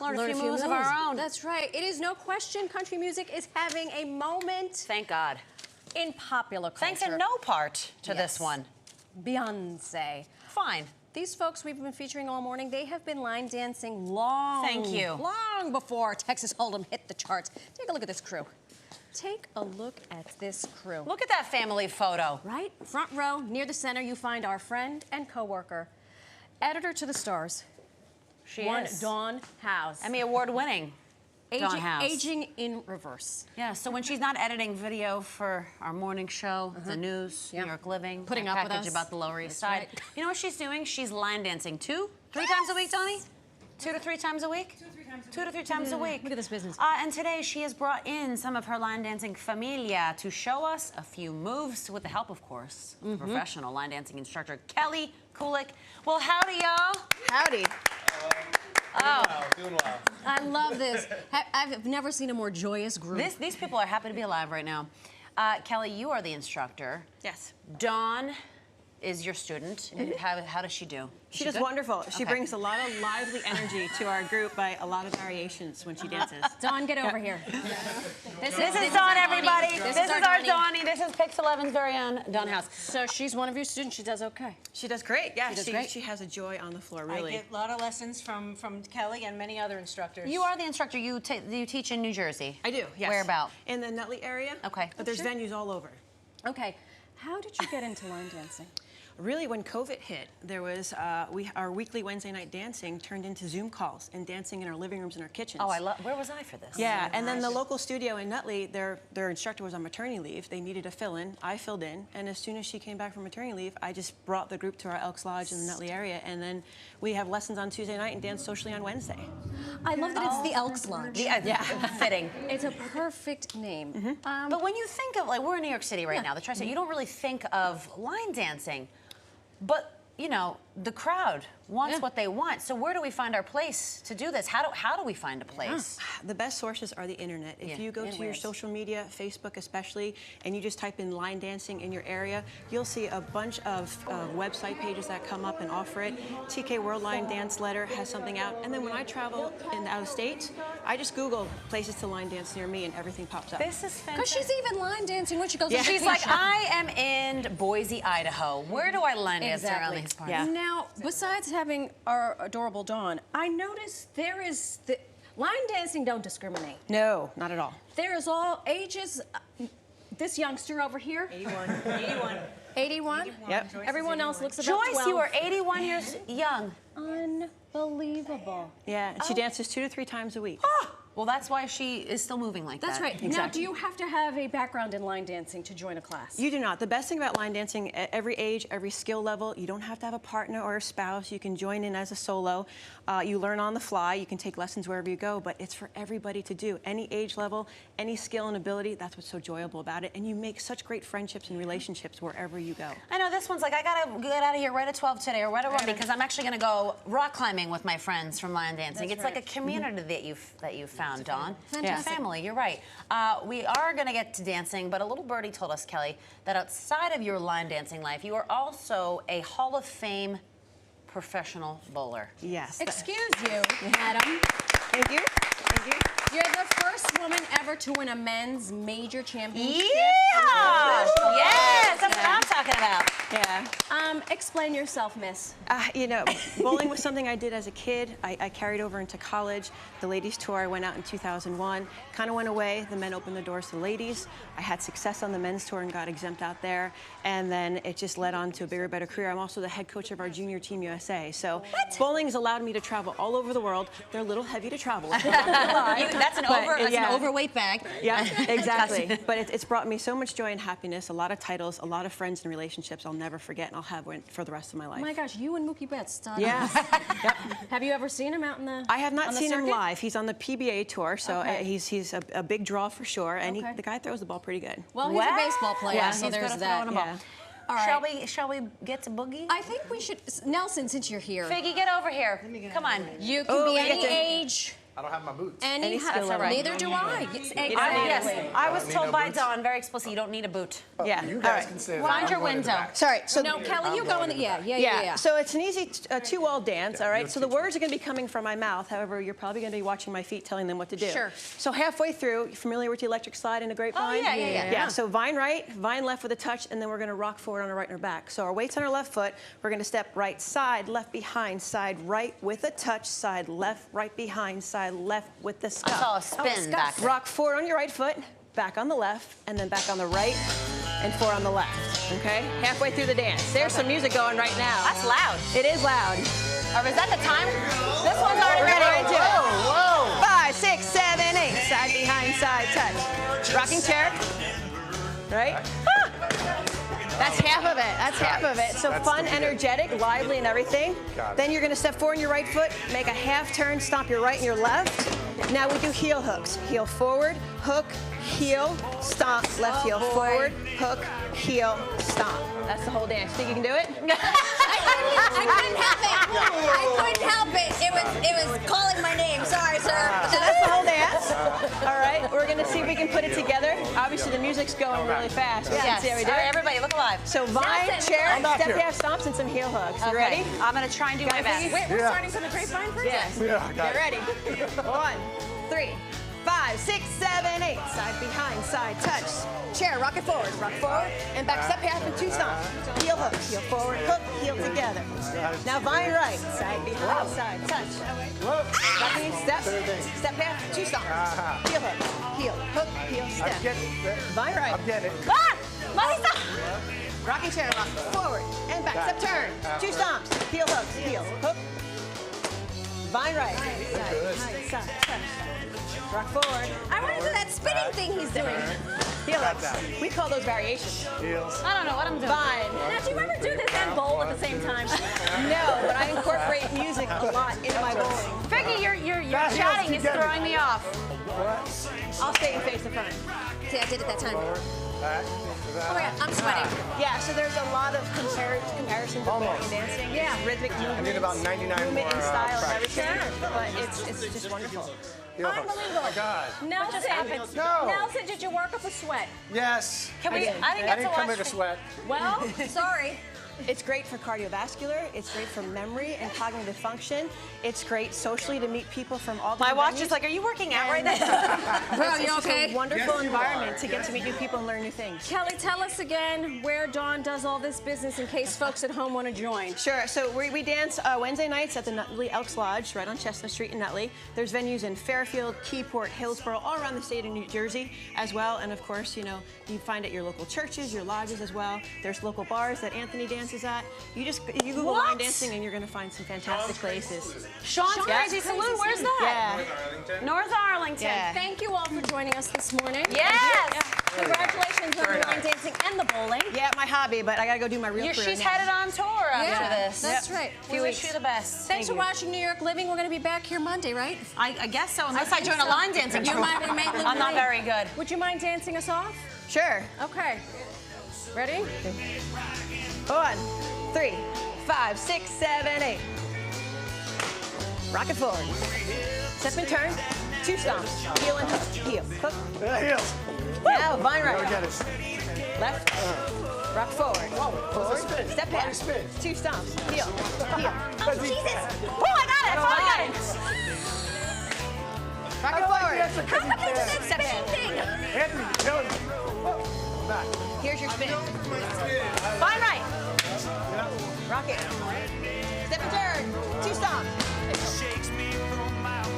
learn a few moves of our own. That's right. It is no question country music is having a moment. Thank God. In popular culture. Thanks in no part to this one. Beyonce. Fine. These folks we've been featuring all morning, they have been line dancing long before Texas Hold'em hit the charts. Take a look at this crew. Take a look at this crew. Look at that family photo. Right? Front row, near the center, you find our friend and co-worker, editor to the stars. She is. Dawn House. Emmy Award winning. Dawn House. Aging in reverse. Yeah, so when she's not editing video for our morning show, the news, New York Living, putting up with package us. about the Lower East Side. Right. You know what she's doing? She's line dancing 2-3 times a week, Donnie? 2 to 3 times a week? 2 to 3 times a week. Look at this business. And today she has brought in some of her line dancing familia to show us a few moves with the help, of course, of professional line dancing instructor Kelly Kulick. Well, howdy, y'all. Howdy. Doing well. I love this. I've never seen a more joyous group. These people are happy to be alive right now. Kelly, you are the instructor. Yes. Dawn is your student. How does she do? She does wonderful. She brings a lot of lively energy to our group by a lot of variations when she dances. Dawn, get over here. This is Dawn, everybody. This is our Donnie. Donnie. This is Pix 11's very own Dawn House. So she's one of your students. She does okay. She does great. Yeah, does great. she has a joy on the floor, really. I get a lot of lessons from Kelly and many other instructors. You are the instructor. You teach in New Jersey. I do, yes. Where about? In the Nutley area. Okay. But there's venues all over. Okay. How did you get into line dancing? Really, when COVID hit, there was our weekly Wednesday night dancing turned into Zoom calls and dancing in our living rooms and our kitchens. Oh, where was I for this? Yeah, and then the local studio in Nutley, their instructor was on maternity leave. They needed a fill-in. I filled in, and as soon as she came back from maternity leave, I just brought the group to our Elks Lodge in the Nutley area, and then we have lessons on Tuesday night and dance socially on Wednesday. I love that it's the Elks Lodge. Yeah, fitting. It's a perfect name. But when you think of, like, we're in New York City right now, the Tri-State, you don't really think of line dancing. But, you know, the crowd wants what they want. So where do we find our place to do this? How do we find a place? The best sources are the internet. If you go to your social media, Facebook especially, and you just type in line dancing in your area, you'll see a bunch of website pages that come up and offer it. TK World Line Dance Letter has something out. And then when I travel out of state, I just Google places to line dance near me and everything pops up. This is fantastic. Because she's even line dancing when she goes on She's vacation. like, I am in Boise, Idaho. Where do I line dance around these parts? Yeah. Now, besides having our adorable Dawn, I noticed there is line dancing don't discriminate. No, not at all. There is all ages. This youngster over here, 81. Yep. Everyone else looks about Joyce, 12. you are 81 years young. Unbelievable. Yeah, and she dances 2 to 3 times a week. Well, that's why she is still moving like That's that. right. Now, do you have to have a background in line dancing to join a class? You do not. The best thing about line dancing, at every age, every skill level, you don't have to have a partner or a spouse. You can join in as a solo. You learn on the fly. You can take lessons wherever you go, but it's for everybody to do. Any age level, any skill and ability, that's what's so enjoyable about it. And you make such great friendships and relationships wherever you go. I know this one's like, I gotta get out of here right at 12 today or right at 1 because I'm actually gonna go rock climbing with my friends from line dancing. It's like a community that you've found, Dawn. Fantastic. Family, you're right. We are gonna get to dancing, but a little birdie told us, Kelly, that outside of your line dancing life, you are also a Hall of Fame professional bowler. Yes. Excuse you, madam. Thank you. Thank you. You're the first woman ever to win a men's major championship. Yeah! Yes, that's what I'm talking about. Yeah. Explain yourself, miss. You know, bowling was something I did as a kid. I carried over into college. The ladies tour, I went out in 2001. Kind of went away. The men opened the doors to the ladies. I had success on the men's tour and got exempt out there. And then it just led on to a bigger, better career. I'm also the head coach of our junior team USA. So bowling has allowed me to travel all over the world. They're a little heavy to travel with. That's an Overweight bag. Yeah, exactly. But it's brought me so much joy and happiness, a lot of titles, a lot of friends and relationships I'll never forget and I'll have for the rest of my life. Oh my gosh, you and Mookie Betts started. Yeah. Yep. Have you ever seen him out in the I have not on the seen him circuit? live. He's on the PBA tour, so he's a big draw for sure, and Okay. the guy throws the ball pretty good. Well, he's a baseball player, Yeah, so he's there's good at that. throwing a ball. Yeah. All right. Shall we get to boogie? I think we should, Nelson, since you're here. Figgy, get over here. Come on. You can be we any get to- age. I don't have my boots. Any skill level. Neither do I. Yes, exactly. Yes, I was Need told no by boots? Dawn very explicitly, you don't need a boot. Yeah. You All guys right. can say that. Find I'm your going in the window. back. Sorry. So No, Kelly, you I'm go going in in the, the yeah. So it's an easy two-wall dance, all right? you'll So the teach me. words are going to be coming from my mouth. However, you're probably going to be watching my feet telling them what to do. Sure. So halfway through, you familiar with the electric slide in a grapevine? Oh, yeah. Yeah, so vine right, vine left with a touch, and then we're going to rock forward on our right and our back. So our weight's on our left foot. We're going to step right side, left behind, side right with a touch, side left, right behind, side left with the I scuff. saw a spin back there. Rock forward on your right foot, back on the left, and then back on the right, and forward on the left. Okay? Halfway through the dance. There's some music going right now. That's loud. It is loud. Or is that the time? This one's already We're ready. going to it. Whoa. 5, 6, 7, 8. Side behind, side touch. Rocking chair. Right? Ah! That's half of it. That's half of it. So That's fun, the beginning. energetic, lively, and everything. Got it. Then you're going to step forward on your right foot, make a half turn, stomp your right and your left. Now we do heel hooks. Heel forward, hook, heel, stomp. Left heel forward, hook, heel, stomp. That's the whole dance. Think you can do it? I couldn't help it. I couldn't help it. It was calling my name. Sorry, sir. So that's the whole dance. All right, we're gonna see if we can put it together. Obviously, the music's going really fast. We can Yes. see how we do All right, it. everybody, look alive. So vine, Nelson, chair, I'm back step here. half stomps, and some heel hooks. You Okay. ready? I'm gonna try and do my best. Wait, we're Yeah. starting from the grapevine first? Yes. Yeah, I got Get it. ready. 1, 3, 5, 6, 7, 8. Side behind, side touch. Chair, rock it forward, and back step half and 2 stomps. Heel hook, heel forward, hook, heel together. Now vine right, side behind, side touch. Whoa. Rocking step, step half, 2 stomps. Heel hook, heel step. I'm getting it. Vine right. I'm getting it. Ah! Marisa! Rocking chair rock, forward and back, step turn, 2 stomps, heel hooks, heel, hook. Vine right, side, side, touch. Rock forward, I want to do that spinning thing he's doing. heel hooks. We call those variations. Heels. I don't know what I'm doing. Vine. Now, do you ever do this and bowl at the same time? No, but I incorporate music a lot into my bowling. Figgy, your That heels chatting is together. throwing me off. I'll stay and face the front. See, I did it that time. Back. Oh my God, I'm sweating. Yeah, so there's a lot of comparisons of bowling and dancing. Yeah, rhythmic movement. I need about 99 movement more and style and practice. everything. But it's just wonderful. Heel hooks. Unbelievable. Oh my God. Nelson, No. Nelson, did you work up a sweat? Yes. Can we? did. I didn't get to didn't come watch. here to sweat. Well, Sorry. It's great for cardiovascular. It's great for memory and cognitive function. It's great socially to meet people from all My different watch venues. is like, are you working out right now? Bro, It's you just okay? a wonderful Yes, you environment are. to get to meet new people and learn new things. Kelly, tell us again where Dawn does all this business in case folks at home want to join. Sure. So we dance Wednesday nights at the Nutley Elks Lodge, right on Chestnut Street in Nutley. There's venues in Fairfield, Keyport, Hillsborough, all around the state of New Jersey as well. And of course, you know, you find at your local churches, your lodges as well. There's local bars that Anthony dances at. You Google line What? dancing and you're going to find some fantastic places. Sean's Yeah. Crazy Saloon, where's that? Yeah. North Arlington. Yeah. Thank you all for joining us this morning. Yes. Congratulations on Very the line nice. dancing and the bowling. Yeah, my hobby, but I got to go do my real career She's now. headed on tour after Yeah, this. that's right. We wish you the best. Thanks for you. watching New York Living. We're going to be back here Monday, right? I guess so, unless I join a line dancing You troupe. might remain I'm not very good. Would you mind dancing us off? Sure. Okay. Ready? 1, 3, 5, 6, 7, 8. Rock it forward. Step and turn. 2 stomps. Heel and hook. Heel. Hook. Yeah, heels. Now, vine Never right. get it. Left. Rock forward. Forward. spin. Step Why back. spin? 2 stomps. Heel. Heel. Oh, I got it. I finally got it. Rock it forward. That's a crazy dance. Step back. Anthony, you're killing me. Whoa. Back. Here's your spin. Fine right. Rock it. Step and turn. 2 stomps.